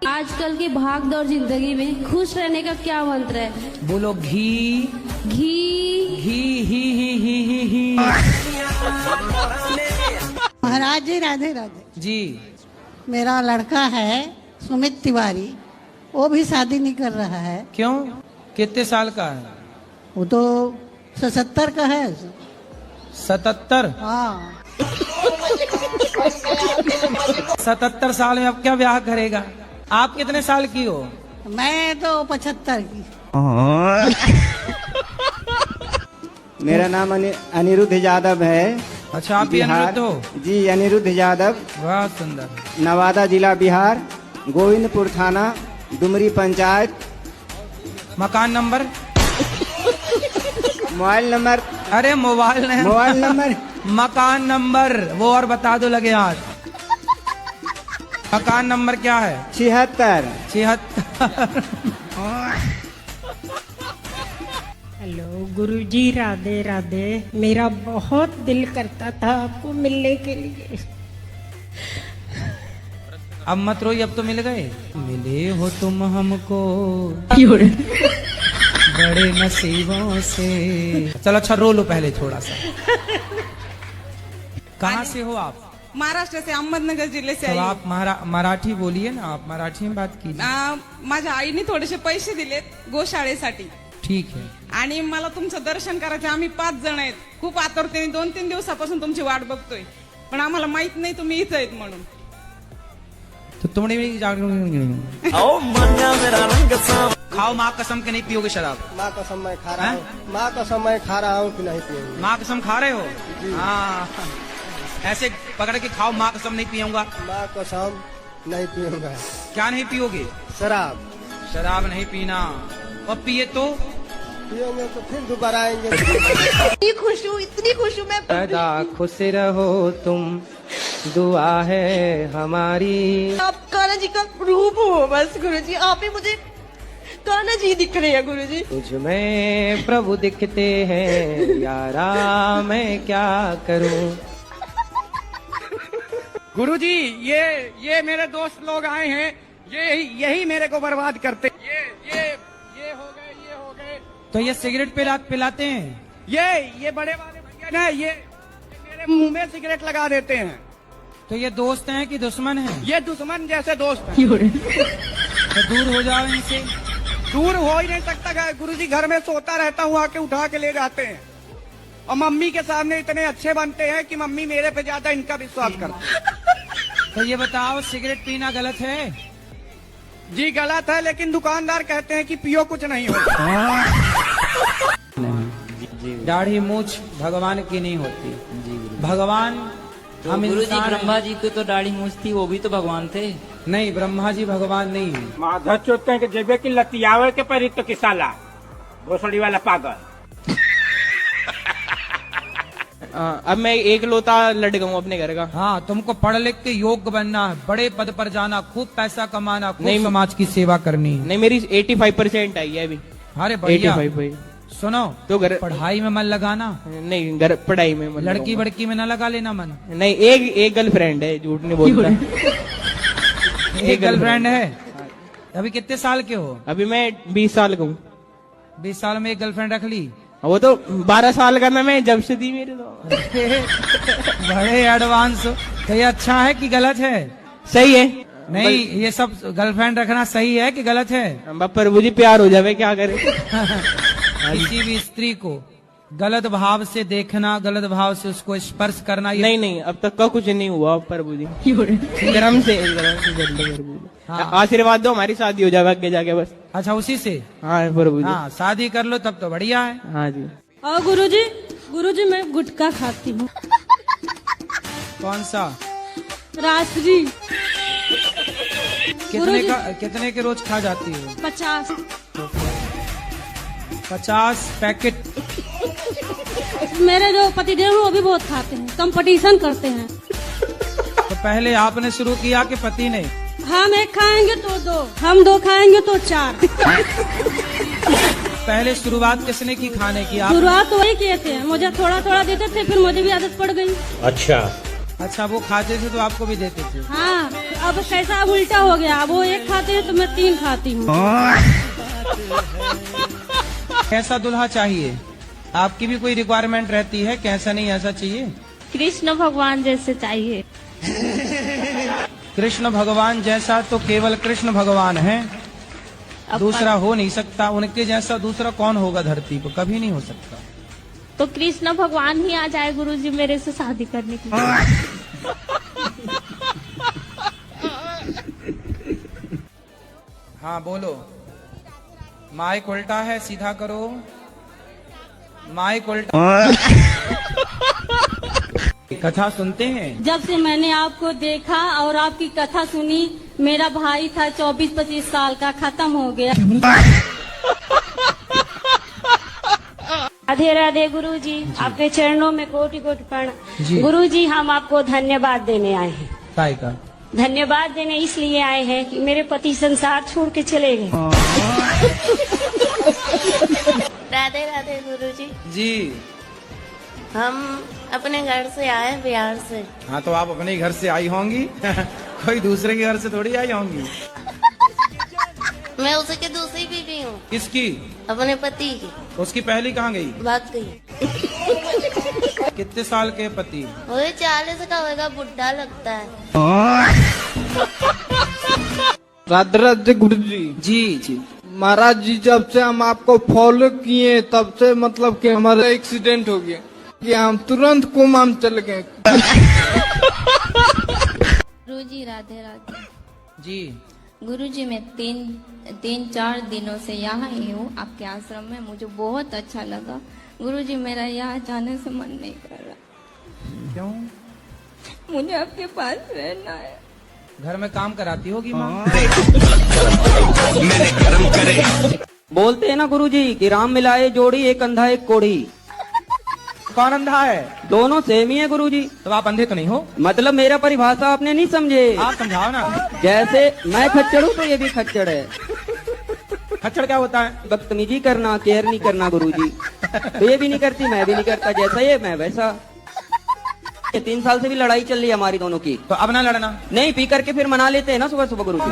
आजकल की भाग दौड़ जिंदगी में खुश रहने का क्या मंत्र है? बोलो घी घी। ही ही ही ही ही ही। महाराज जी राधे राधे। जी मेरा लड़का है सुमित तिवारी, वो भी शादी नहीं कर रहा है। क्यों? कितने साल का है? वो तो 77 का है। 77? हाँ 77 साल में अब क्या ब्याह करेगा? आप कितने साल की हो? मैं तो 75 की। मेरा नाम अनिरुद्ध यादव है। अच्छा, आप भी अनिरुद्ध हो? जी, अनिरुद्ध यादव। वाह सुंदर। नवादा जिला बिहार, गोविंदपुर थाना, डुमरी पंचायत। मकान नंबर? Mobile number? अरे मोबाइल नहीं, मोबाइल नंबर। मकान नंबर वो और बता दो लगे हाथ। मकान नंबर क्या है? 76। 76। हेलो गुरुजी, राधे राधे। मेरा बहुत दिल करता था आपको मिलने के लिए। अब मत रोइए, अब तो मिल गए। मिले हो तुम हमको बड़े नसीबों से। चलो अच्छा रो लो पहले थोड़ा सा। कहाँ से हो आप? महाराष्ट्र से, अहमदनगर जिल्हे से तो आई. आप मराठी बोलिए ना, आप मराठी में बात कीजिए। माझ्या आईने थोडेसे पैसे दिलेत गोशाळेसाठी ठीक है। आणि मला तुमचं दर्शन करायचं. आम्ही 5 जण आहेत. खूप आतुरतेने 2-3 दिवसापासून तुमची वाट बघतोय, पण आम्हाला माहित नाही तुम्ही इथं आहेत म्हणून. तो तुमने भी खाओ माँ कसम के नहीं पियोगे शराब? माँ कसम मैं खा रहा हूँ। माँ कसम मैं खा रहा हूँ कि नहीं पियूंगा। माँ कसम खा रहे हो? हाँ, ऐसे पकड़ के खाओ, माँ कसम नहीं पियूंगा। माँ कसम नहीं पियूंगा। क्या नहीं पियोगे? शराब। शराब नहीं पीना। और पिए तो पियोगे तो फिर दोबारा आएंगे। इतनी खुश हूँ मैं। सदा खुश रहो तुम, दुआ है हमारी। आप कान्हा जी का रूप हो बस गुरुजी, आप ही मुझे कान्हा जी दिख रहे हैं गुरुजी। तुझ में प्रभु दिखते हैं यारा, मैं क्या करूं। गुरुजी, ये मेरे दोस्त लोग आए हैं, यही मेरे को बर्बाद करते। ये हो गए। तो ये सिगरेट पिलाते हैं? ये बड़े वाले भैया ना, ये मेरे मुंह में सिगरेट लगा देते हैं। तो ये दोस्त हैं कि दुश्मन हैं? ये दुश्मन जैसे दोस्त हैं। तो दूर हो जाओ इनसे। दूर हो ही नहीं सकता गुरुजी, घर में सोता रहता हूँ, आके उठा के ले जाते हैं। और मम्मी के सामने इतने अच्छे बनते हैं कि मम्मी मेरे पे ज्यादा इनका विश्वास करती। तो ये बताओ, सिगरेट पीना गलत है? जी गलत है, लेकिन दुकानदार कहते हैं कि पियो कुछ नहीं होता। दाढ़ी मूछ भगवान की नहीं होती। भगवान हम इंसान। ब्रह्मा जी को तो दाढ़ी मूछ थी, वो भी तो भगवान थे। नहीं, ब्रह्मा जी भगवान नहीं है। माधव चोते के जेबे की लतियावे के परी तो किसाला भोसड़ी वाला पागल। अब मैं एक लोता लट गऊँ अपने घर का। हाँ, तुमको पढ़ लिख के योग्य बनना है, बड़े पद पर जाना, खूब पैसा कमाना, खूब नहीं, समाज की सेवा करनी है। नहीं, मेरी 85% आई है अभी। अरे बढ़िया। 85। सुनो, तो घर पढ़ाई में मन लगाना। नहीं, घर पढ़ाई में मन लड़की लगाऊंगा। बड़की में न लगा लेना मन। नहीं, एक गर्लफ्रेंड है, झूठ नहीं बोलता। एक गर्लफ्रेंड है। अभी कितने साल के हो? अभी मैं 20 साल का हूँ। 20 साल में एक गर्लफ्रेंड रख ली? वो तो 12 साल का मैं जब से दी मेरे तो। बड़े एडवांस हो। तो ये अच्छा है कि गलत है? सही है। नहीं, ये सब गर्लफ्रेंड रखना सही है कि गलत है? पर मुझे प्यार हो जावे, क्या करे। किसी भी स्त्री को गलत भाव से देखना, गलत भाव से उसको स्पर्श करना, ये नहीं, अब तक का कुछ नहीं हुआ प्रभु जी। गरम से हाँ। आशीर्वाद दो, हमारी शादी हो जाए आगे जाके बस। अच्छा, उसी से? हाँ प्रभु जी। हाँ, शादी कर लो तब तो बढ़िया है। हाँ जी। और गुरुजी मैं गुटखा खाती हूँ। कौन सा? राष्ट्री। कितने के रोज खा जाती हो? 50। 50 पैकेट? मेरे जो पतिदेव हैं वो भी बहुत खाते हैं, कंपटीशन करते हैं। तो पहले आपने शुरू किया कि पति ने? हम एक खाएंगे तो 2, हम 2 खाएंगे तो 4। पहले शुरुआत किसने की खाने की? आप? शुरुआत तो वही किए थे, मुझे थोड़ा थोड़ा देते थे, फिर मुझे भी आदत पड़ गई। अच्छा। अच्छा, वो खाते थे तो आपको भी देते थे? हाँ, अब कैसा अब उल्टा हो गया, वो एक खाते हैं तो मैं 3 खाती हूँ। कैसा दुल्हा चाहिए? आपकी भी कोई रिक्वायरमेंट रहती है? कैसा नहीं ऐसा चाहिए? कृष्ण भगवान जैसे चाहिए। कृष्ण भगवान जैसा तो केवल कृष्ण भगवान है, दूसरा हो नहीं सकता। उनके जैसा दूसरा कौन होगा धरती को? कभी नहीं हो सकता। तो कृष्ण भगवान ही आ जाए गुरुजी मेरे से शादी करने के लिए। हाँ बोलो। माइक उल्टा है, सीधा करो। माइक उल्टा। कथा सुनते हैं? जब से मैंने आपको देखा और आपकी कथा सुनी, मेरा भाई था 24-25 साल का, खत्म हो गया। राधे राधे गुरुजी, आपके चरणों में कोटि कोटि प्रणाम। गुरुजी, हम आपको धन्यवाद देने आए हैं। काय का धन्यवाद देने इसलिए आए हैं कि मेरे पति संसार छोड़ के चले गए। राधे राधे गुरुजी। जी, हम अपने घर से आए, बिहार से। हाँ तो आप अपने घर से आई होंगी। कोई दूसरे के घर से थोड़ी आई होंगी। मैं उसके दूसरी बीवी हूँ। किसकी? अपने पति की। उसकी पहली कहाँ गई? भाग गई। कितने साल के पति? वो 40 का होगा, बुढ़ा लगता है। राधे राधे गुरुजी। जी जी महाराज जी, जब से हम आपको फॉलो किए तब से मतलब कि हमारा एक्सीडेंट हो गया कि हम तुरंत कोमा में चले गए। गुरुजी राधे राधे। जी गुरुजी, मैं 3-4 दिनों से यहाँ ही हूँ आपके आश्रम में। मुझे बहुत अच्छा लगा गुरुजी। मेरा यहाँ जाने से मन नहीं कर रहा। क्यों? मुझे आपके पास रहना है। घर में काम कराती होगी माँ। बोलते हैं ना गुरुजी कि राम मिलाए जोड़ी, एक अंधा एक कोढ़ी। कौन अंधा है? दोनों सेम ही है गुरुजी। तो आप अंधे तो नहीं हो? मतलब मेरा परिभाषा आपने नहीं समझे। आप समझाओ ना। जैसे मैं खच्चर हूँ तो ये भी खच्चर है। खच्चर क्या होता है? बदतमीजी करना, केयर नहीं करना गुरुजी। तो ये भी नहीं करती, मैं भी नहीं करता। जैसा ये मैं वैसा। ये 3 साल से भी लड़ाई चल रही है हमारी दोनों की। तो अब ना लड़ना। नहीं, पी करके फिर मना लेते हैं ना सुबह सुबह गुरुजी।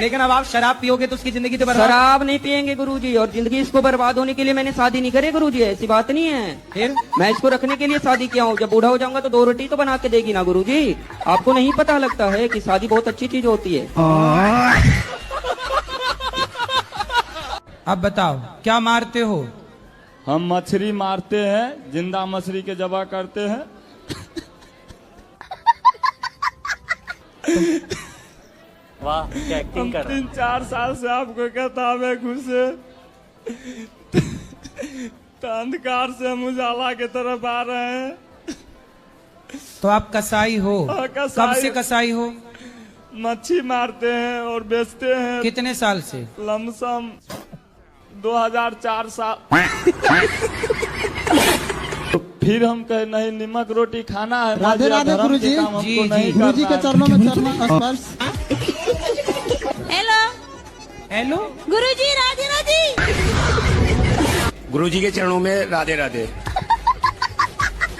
लेकिन अब आप शराब पियोगे तो उसकी जिंदगी तो बर्बाद। शराब नहीं पियेंगे गुरुजी, और जिंदगी इसको बर्बाद होने के लिए मैंने शादी नहीं करी गुरुजी। ऐसी बात नहीं है। फिर मैं इसको रखने के लिए शादी किया हूँ। जब बूढ़ा हो जाऊंगा तो 2 रोटी तो बना के देगी ना गुरुजी। आपको नहीं पता लगता है कि शादी बहुत अच्छी चीज होती है। अब बताओ क्या मारते हो? हम मछली मारते हैं, जिंदा मछली के जबा करते हैं। वाह, क्या एक्टिंग कर रहा है। 3-4 साल से आपको कहता हमें घुसे तो अंधकार से हम उजाला की तरफ आ रहे हैं। तो आप कसाई हो? कब से कसाई हो? मच्छी मारते हैं और बेचते हैं। कितने साल से? लमसम 2004 साल। तो फिर हम कहे नहीं, नमक रोटी खाना है। राधे राधे गुरुजी। जी गुरुजी के चरणों में चरण स्पर्श। हेलो हेलो गुरुजी, राधे राधे। गुरुजी के चरणों में राधे राधे।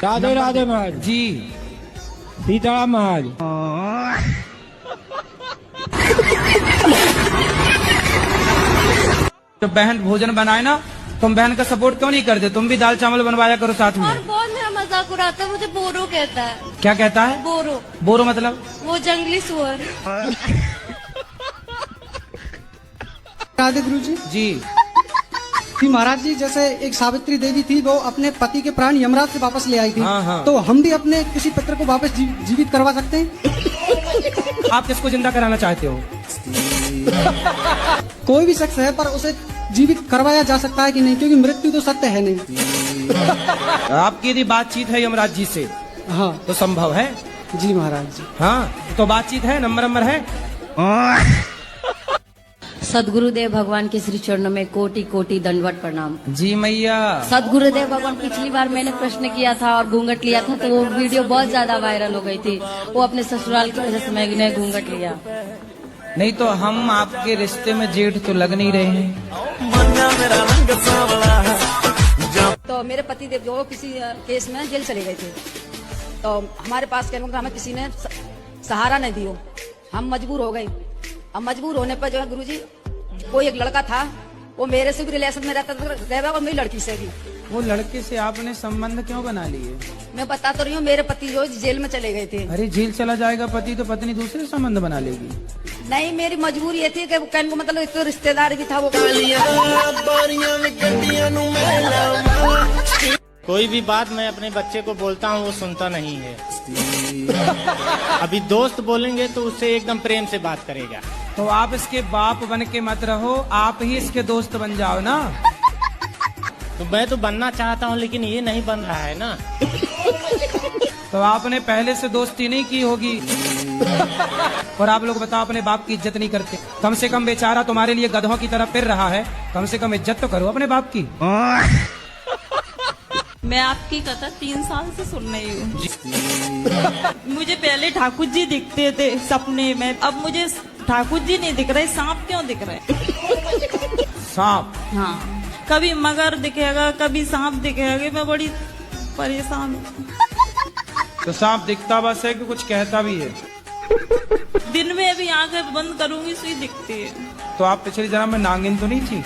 राधे राधे महाराज जी। सीताराम महाराज। तो बहन भोजन बनाए ना, तुम बहन का सपोर्ट क्यों नहीं करते? तुम भी दाल चावल बनवाया करो साथ में। और बहुत मेरा मजाक उड़ाता है, मुझे बोरो कहता है। क्या कहता है? बोरो। बोरो मतलब? वो जंगली सुअर। राधे गुरुजी। जी कि महाराज जी, जैसे एक सावित्री देवी थी, वो अपने पति के प्राण यमराज से वापस ले आई थी। हाँ, हाँ। तो हम भी अपने किसी पुत्र को वापस जीवित करवा सकते हैं? आप किसको जिंदा कराना चाहते हो? कोई भी शख्स है, पर उसे जीवित करवाया जा सकता है कि नहीं? क्योंकि मृत्यु तो सत्य है नहीं। आपकी यदि बातचीत है यमराज जी से, हाँ, तो संभव है। जी महाराज जी। हाँ तो बातचीत है, नंबर है। सदगुरुदेव भगवान के श्री चरणों में कोटि कोटि दंडवत प्रणाम। जी मैया। सदगुरुदेव भगवान, पिछली बार मैंने प्रश्न किया था और घूंघट लिया था, तो वो वीडियो बहुत ज्यादा वायरल हो गई थी। वो अपने ससुराल की वजह से मैंने घूंघट लिया। नहीं तो हम आपके रिश्ते में जेठ तो लग नहीं रहे हैं। तो मेरे पति देव जो किसी केस में जेल चले गए थे, तो हमारे पास कहने का हमें किसी ने सहारा नहीं दियो, हम मजबूर हो गए। अब मजबूर होने पर जो है गुरुजी, कोई एक लड़का था, वो मेरे से भी रिलेशन में रहता था और मेरी लड़की से भी। वो लड़के से आपने संबंध क्यों बना लिए? मैं बता तो रही हूँ, मेरे पति जो जेल में चले गए थे। अरे जेल चला जाएगा पति तो पत्नी दूसरे संबंध बना लेगी। नहीं, मेरी मजबूरी ये थी कि वो कहने को मतलब एक तो रिश्तेदार भी था वो। कोई भी बात मैं अपने बच्चे को बोलता हूँ वो सुनता नहीं है। अभी दोस्त बोलेंगे तो उससे एकदम प्रेम से बात करेगा। तो आप इसके बाप बन के मत रहो, आप ही इसके दोस्त बन जाओ ना। तो मैं तो बनना चाहता हूँ लेकिन ये नहीं बन रहा है ना। तो आपने पहले से दोस्ती नहीं की होगी। और आप लोग बताओ, अपने बाप की इज्जत नहीं करते। कम से कम बेचारा तुम्हारे लिए गधों की तरह फिर रहा है, कम से कम इज्जत तो करो अपने बाप की। मैं आपकी कथा 3 साल से सुन रही हूँ। मुझे पहले ठाकुर जी दिखते थे सपने में, अब मुझे ठाकुर जी नहीं दिख रहे, सांप क्यों दिख रहे? सांप? हाँ, कभी मगर दिखेगा, कभी सांप दिखेगा, मैं बड़ी परेशान हूँ। तो सांप दिखता बस है कि कुछ कहता भी है? दिन में भी आंखें बंद करूंगी सुई दिखती है। तो आप पिछले जन्म में नागिन तो नहीं थी?